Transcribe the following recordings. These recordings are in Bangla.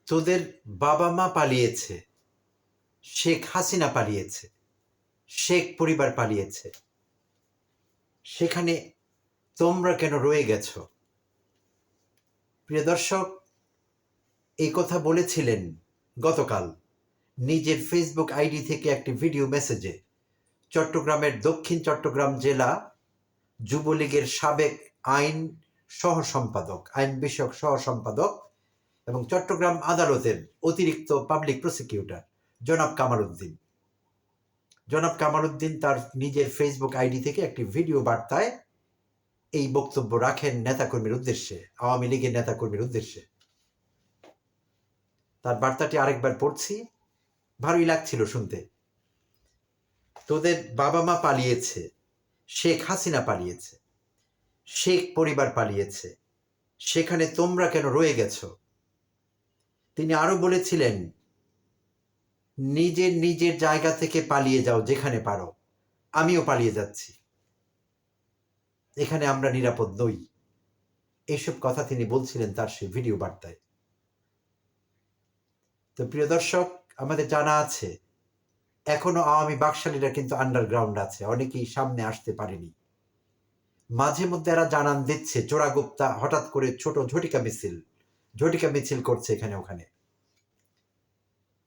তোদের বাবা মা পালিয়েছে, শেখ হাসিনা পালিয়েছে, শেখ পরিবার পালিয়েছে, সেখানে তোমরা কেন রয়ে গেছো? প্রিয় দর্শক, এই কথা বলেছিলেন গতকাল নিজের ফেসবুক আইডি থেকে একটি ভিডিও মেসেজে চট্টগ্রামের দক্ষিণ চট্টগ্রাম জেলা যুবলীগের সাবেক আইন বিষয়ক সহ সম্পাদক এবং চট্টগ্রাম আদালতের অতিরিক্ত পাবলিক প্রসিকিউটর জনাব কামাল উদ্দিন তার নিজের ফেসবুক আইডি থেকে একটি ভিডিও বার্তায় এই বক্তব্য রাখেন নেতাকর্মীর উদ্দেশ্যে, আওয়ামী লীগের নেতাকর্মীর উদ্দেশ্যে। তার বার্তাটি আরেকবার পড়ছি, ভালোই লাগছিল শুনতে। তোদের বাবা মা পালিয়েছে, শেখ হাসিনা পালিয়েছে, শেখ পরিবার পালিয়েছে, সেখানে তোমরা কেন রয়ে গেছো? তিনি আরো বলেছিলেন, নিজের নিজের জায়গা থেকে পালিয়ে যাও যেখানে পারো, আমিও পালিয়ে যাচ্ছি, এখানে আমরা নিরাপদ নই। এইসব কথা তিনি বলছিলেন তার সেই ভিডিও বার্তায়। তো প্রিয় দর্শক, আমাদের জানা আছে এখনো আওয়ামী বাকশালীরা কিন্তু আন্ডারগ্রাউন্ড আছে, অনেকেই সামনে আসতে পারেনি। মাঝে মধ্যে এরা জানান দিচ্ছে, চোরাগুপ্তা হঠাৎ করে ছোট ঝটিকা মিছিল করছে এখানে ওখানে,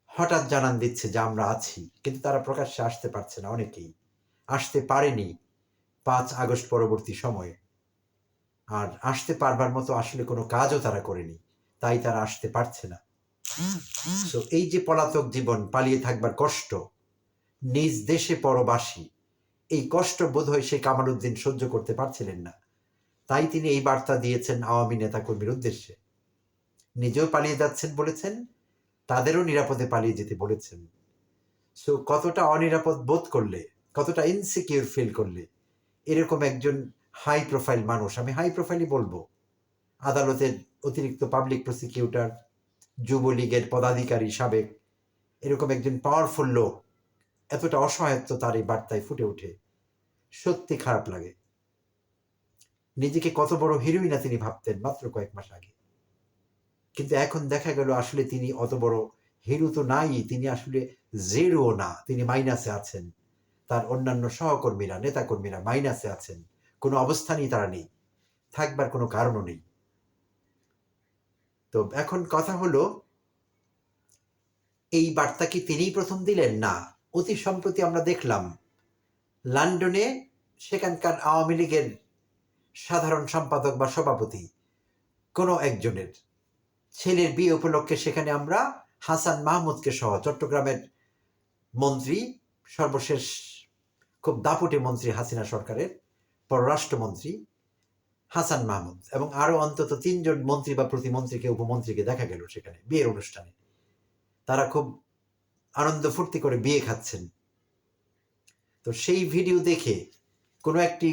হঠাৎ জানান দিচ্ছে যে আমরা আছি, কিন্তু তারা প্রকাশ্যে আসতে পারছে না, অনেকেই আসতে পারেনি 5 আগস্ট পরবর্তী সময়ে। আর আসতে পারবার মতো আসলে কোনো কাজও তারা করেনি, তাই তারা আসতে পারছে না। তো এই যে পলাতক জীবন, পালিয়ে থাকবার কষ্ট, নিজ দেশে পরবাসী, এই কষ্ট বোধহয় সেই কামাল উদ্দিন সহ্য করতে পারছিলেন না, তাই তিনি এই বার্তা দিয়েছেন আওয়ামী নেতাকর্মীর উদ্দেশ্যে। নিজেও পালিয়ে যাচ্ছেন বলেছেন, তাদেরও নিরাপদে পালিয়ে যেতে বলেছেন। সো কতটা অনিরাপদ বোধ করলে, কতটা ইনসিকিউর ফিল করলে এরকম একজন হাই প্রোফাইল মানুষ, আমি হাই প্রোফাইলই বলবো, আদালতের অতিরিক্ত পাবলিক প্রসিকিউটর, যুবলীগের পদাধিকারী সাবেক, এরকম একজন পাওয়ারফুল লোক এতটা অসহায়ত্ব তার এই বার্তায় ফুটে ওঠে, সত্যি খারাপ লাগে। নিজেকে কত বড় হিরোইনা তিনি ভাবতেন মাত্র কয়েক মাস আগে, কিন্তু এখন দেখা গেল আসলে তিনি অত বড় হিরো তো নাই, তিনি আসলে জিরো না, তিনি মাইনাসে আছেন। তার অন্যান্য সহকর্মীরা, নেতাকর্মীরা মাইনাসে আছেন, কোনো অবস্থানই তারা নেই, থাকবার কোনো কারণও নেই। তো এখন কথা হলো, এই বার্তা কি তিনিই প্রথম দিলেন? না, অতি সম্প্রতি আমরা দেখলাম লন্ডনে সেখানকার আওয়ামী লীগের সাধারণ সম্পাদক বা সভাপতি কোনো একজনের ছেলের বিয়ে উপলক্ষে সেখানে আমরা হাসান মাহমুদকে সহ চট্টগ্রামের মন্ত্রী, সর্বশেষ খুব দাপুটে মন্ত্রী হাসিনা সরকারের পররাষ্ট্রমন্ত্রী হাসান মাহমুদ এবং আরো অন্তত 3 জন মন্ত্রী বা প্রতিমন্ত্রীকে, উপমন্ত্রীকে দেখা গেল সেখানে বিয়ের অনুষ্ঠানে। তারা খুব আনন্দ ফুর্তি করে বিয়ে খাচ্ছেন। তো সেই ভিডিও দেখে কোনো একটি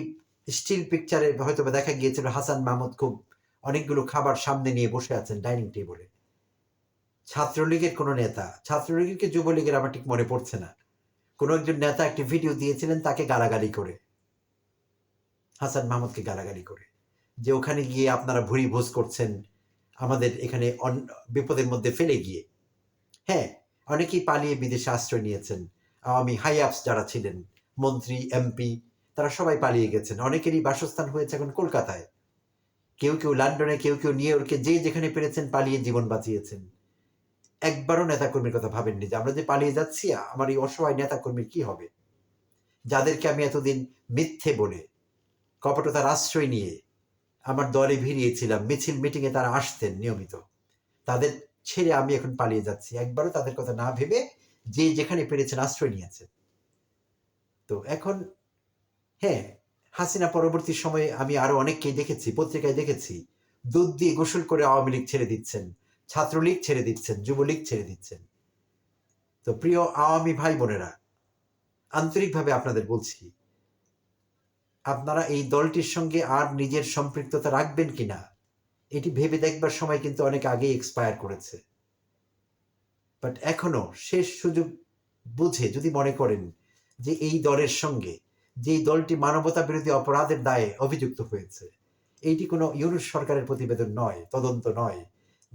স্টিল পিকচারে হয়তো দেখা গিয়েছিল হাসান মাহমুদ খুব অনেকগুলো খাবার সামনে নিয়ে বসে আছেন ডাইনিং টেবিলে। ছাত্রলীগের কোনো নেতা, ছাত্রলীগের কি যুবলীগের আমার ঠিক মনে পড়ছে না, কোনো একজন নেতা একটি ভিডিও দিয়েছিলেন তাকে গালাগালি করে, হাসান মাহমুদকে গালাগালি করে, যে ওখানে গিয়ে আপনারা ভুরি ভোজ করছেন, আমাদের এখানে বিপদের মধ্যে ফেলে গিয়ে। হ্যাঁ, অনেকেই পালিয়ে বিদেশে আশ্রয় নিয়েছেন, আওয়ামী হাই আপস যারা ছিলেন, মন্ত্রী, এমপি, তারা সবাই পালিয়ে গেছেন। অনেকেরই বাসস্থান হয়েছে এখন কলকাতায়, কেউ কেউ লন্ডনে, কেউ কেউ নিউ ইয়র্কে, যে যেখানে পেরেছেন পালিয়ে জীবন বাঁচিয়েছেন। একবারও নেতাকর্মীর কথা ভাবেননি যে আমরা যে পালিয়ে যাচ্ছি, আমার এই অসহায় নেতাকর্মীর কি হবে, যাদেরকে আমি এতদিন মিথ্যে বলে, কপটতার আশ্রয় নিয়ে আমার দলে ভিড়িয়েছিলাম, মিছিল মিটিংয়ে তারা আসতেন নিয়মিত, তাদের ছেড়ে আমি এখন পালিয়ে যাচ্ছি। একবারও তাদের কথা না ভেবে যে যেখানে পেরেছেন আশ্রয় নিয়েছেন। তো এখন হ্যাঁ, হাসিনা পরবর্তী সময়ে আমি আরো অনেককেই দেখেছি, পত্রিকায় দেখেছি, দুধ দিয়ে গোসল করে আওয়ামী লীগ ছেড়ে দিচ্ছেন, ছাত্রলীগ ছেড়ে দিচ্ছেন, যুবলীগ ছেড়ে দিচ্ছেন। তো প্রিয় আওয়ামী ভাই বোনেরা, আন্তরিকভাবে আপনাদের বলছি, আপনারা এই দলটির সঙ্গে আর নিজের সম্পৃক্ততা রাখবেন কিনা এটি ভেবে দেখবার সময় কিন্তু অনেক আগেই এক্সপায়ার করেছে। বাট এখনো শেষ সুযোগ বুঝে যদি মনে করেন যে এই দলের সঙ্গে, যে দলটি মানবতা বিরোধী অপরাধের দায়ে অভিযুক্ত হয়েছে, এইটি কোনো ইউনূস সরকারের প্রতিবেদন নয়, তদন্ত নয়,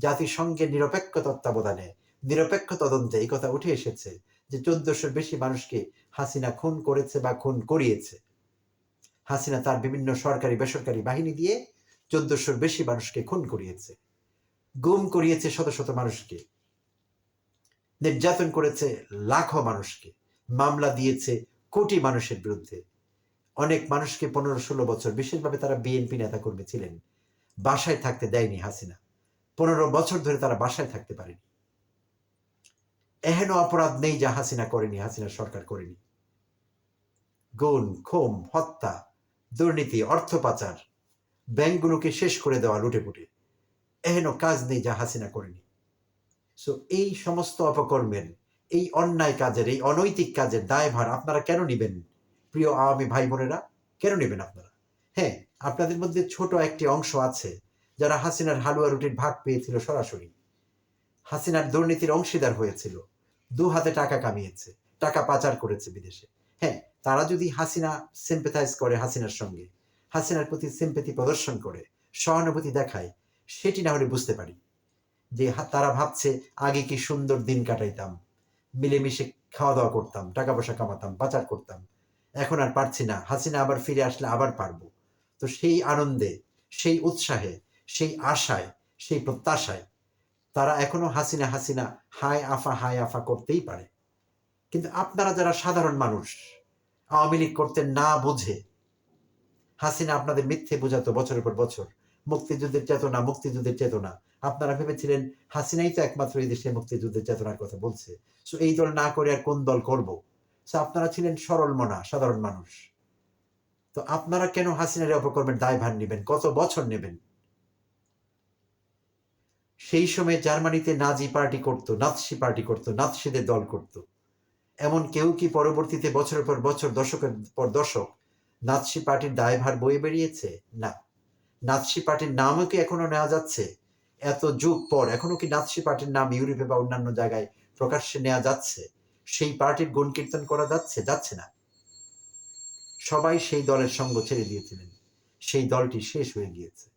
জাতিসংঘের নিরপেক্ষ তত্ত্বাবধানে, নিরপেক্ষ তদন্তে এই কথা উঠে এসেছে যে 1400-র বেশি মানুষকে হাসিনা খুন করেছে বা খুন করিয়েছে। হাসিনা তার বিভিন্ন সরকারি বেসরকারি বাহিনী দিয়ে 1400-র বেশি মানুষকে খুন করিয়েছে, গুম করিয়েছে শত শত মানুষকে, নির্যাতন করেছে লাখো মানুষকে, মামলা দিয়েছে কোটি মানুষের বিরুদ্ধে। অনেক মানুষকে 15-16 বছর, বিশেষভাবে তারা বিএনপি নেতাকর্মী ছিলেন, বাসায় থাকতে দেয়নি হাসিনা। 15 বছর ধরে তারা বাসায় থাকতে পারেনি। এহেন অপরাধ নেই যা হাসিনা করেনি, হাসিনার সরকার করেনি। গুম, খুন, হত্যা, দুর্নীতি, অর্থ পাচার, ব্যাংকগুলোকে শেষ করে দেওয়া লুটেপুটে, এহেন কাজ নেই যা হাসিনা করেনি। সো এই সমস্ত অপকর্মের, এই অন্যায় কাজের, এই অনৈতিক কাজের দায়ভার আপনারা কেন নিবেন? প্রিয় আওয়ামী ভাই বোনেরা, কেন নেবেন আপনারা? হ্যাঁ, আপনাদের মধ্যে ছোট একটি অংশ আছে যারা হাসিনার হালুয়া রুটির ভাগ পেয়েছিল সরাসরি, হাসিনার দুর্নীতির অংশীদার হয়েছিল, দু হাতে টাকা কামিয়েছে, টাকা পাচার করেছে বিদেশে। হ্যাঁ, তারা যদি হাসিনা সিম্পেথাইজ করে, হাসিনার সঙ্গে হাসিনার প্রতি সিম্পেথি প্রদর্শন করে, সহানুভূতি দেখায়, সেটি না হলে বুঝতে পারি যে তারা ভাবছে আগে কি সুন্দর দিন কাটাইতাম, মিলেমিশে খাওয়া দাওয়া করতাম, টাকা পয়সা কামাতাম, পাচার করতাম, এখন আর পারছি না, হাসিনা আবার ফিরে আসলে আবার পারবো। তো সেই আনন্দে, সেই উৎসাহে, সেই আশায়, সেই প্রত্যাশায় তারা এখনো হাসিনা হাসিনা হায় আফা করতেই পারে। কিন্তু আপনারা যারা সাধারণ মানুষ, আওয়ামী লীগ করতে না বুঝে হাসিনা আপনাদের মিথ্যে বোঝাতো বছরের পর বছর, মুক্তিযুদ্ধের চেতনা, মুক্তিযুদ্ধের চেতনা। আপনারা ভেবেছিলেন হাসিনাই তো একমাত্র এই দেশে মুক্তিযুদ্ধের চেতনার কথা বলছে, সো এই দল না করে আর কোন দল করব? সো আপনারা ছিলেন সরল মনা সাধারণ মানুষ। তো আপনারা কেন হাসিনার অপকর্মের দায়ভার নেবেন? কত বছর নেবেন? সেই সময় জার্মানিতে নাজি পার্টি করতো, নাৎসি পার্টি করতো, নাৎসিদের দল করতো। এমন কেউ কি পরবর্তীতে বছরের পর বছর, দশকের পর দশক নাৎসি পার্টির দায়ভার বয়ে বেরিয়েছে? না। নাৎসি পার্টির নামও কি এখনো নেওয়া যাচ্ছে? এত যুগ পর এখনো কি নাৎসি পার্টির নাম ইউরোপে বা অন্যান্য জায়গায় প্রকাশ্যে নেওয়া যাচ্ছে? সেই পার্টির গুণ কীর্তন করা যাচ্ছে? যাচ্ছে না। সবাই সেই দলের সঙ্গ ছেড়ে দিয়েছিলেন, সেই দলটি শেষ হয়ে গিয়েছে।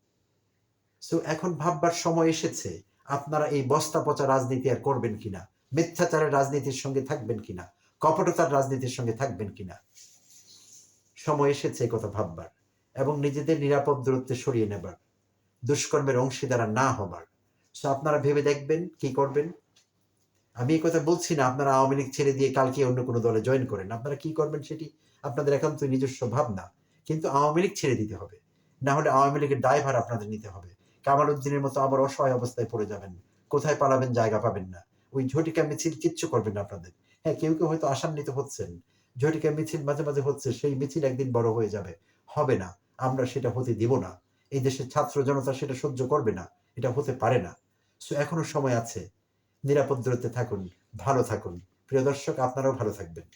সো এখন ভাববার সময় এসেছে, আপনারা এই বস্তা পচা রাজনীতি আর করবেন কিনা, মিথ্যাচারের রাজনীতির সঙ্গে থাকবেন কিনা, কপটতার রাজনীতির সঙ্গে থাকবেন কিনা। সময় এসেছে কথা ভাববার এবং নিজেদের নিরাপদ দূরত্বে সরিয়ে নেবার, দুষ্কর্মের অংশীদারা না হবার। সো আপনারা ভেবে দেখবেন কি করবেন। আমি এই কথা বলছি না আপনারা আওয়ামী লীগ ছেড়ে দিয়ে কালকে অন্য কোনো দলে জয়েন করেন, আপনারা কি করবেন সেটি আপনাদের একান্ত নিজস্ব ভাবনা। কিন্তু আওয়ামী লীগ ছেড়ে দিতে হবে, না হলে আওয়ামী লীগের দায়ভার আপনাদের নিতে হবে। কামাল উদ্দিনের মতো আবার অসহায় অবস্থায় পড়ে যাবেন, কোথায় পালাবেন জায়গা পাবেন না। ওই ঝটিকা মিছিল কিচ্ছু করবেন না আপনাদের। হ্যাঁ, কেউ কেউ হয়তো আশান্বিত হচ্ছেন, ঝটিকা মিছিল মাঝে মাঝে হচ্ছে, সেই মিছিল একদিন বড় হয়ে যাবে। হবে না, আমরা সেটা হতে দিব না। এই দেশের ছাত্র জনতা সেটা সহ্য করবে না, এটা হতে পারে না। সো এখনো সময় আছে, নিরাপদ দূরত্বে থাকুন, ভালো থাকুন। প্রিয় দর্শক, আপনারাও ভালো থাকবেন।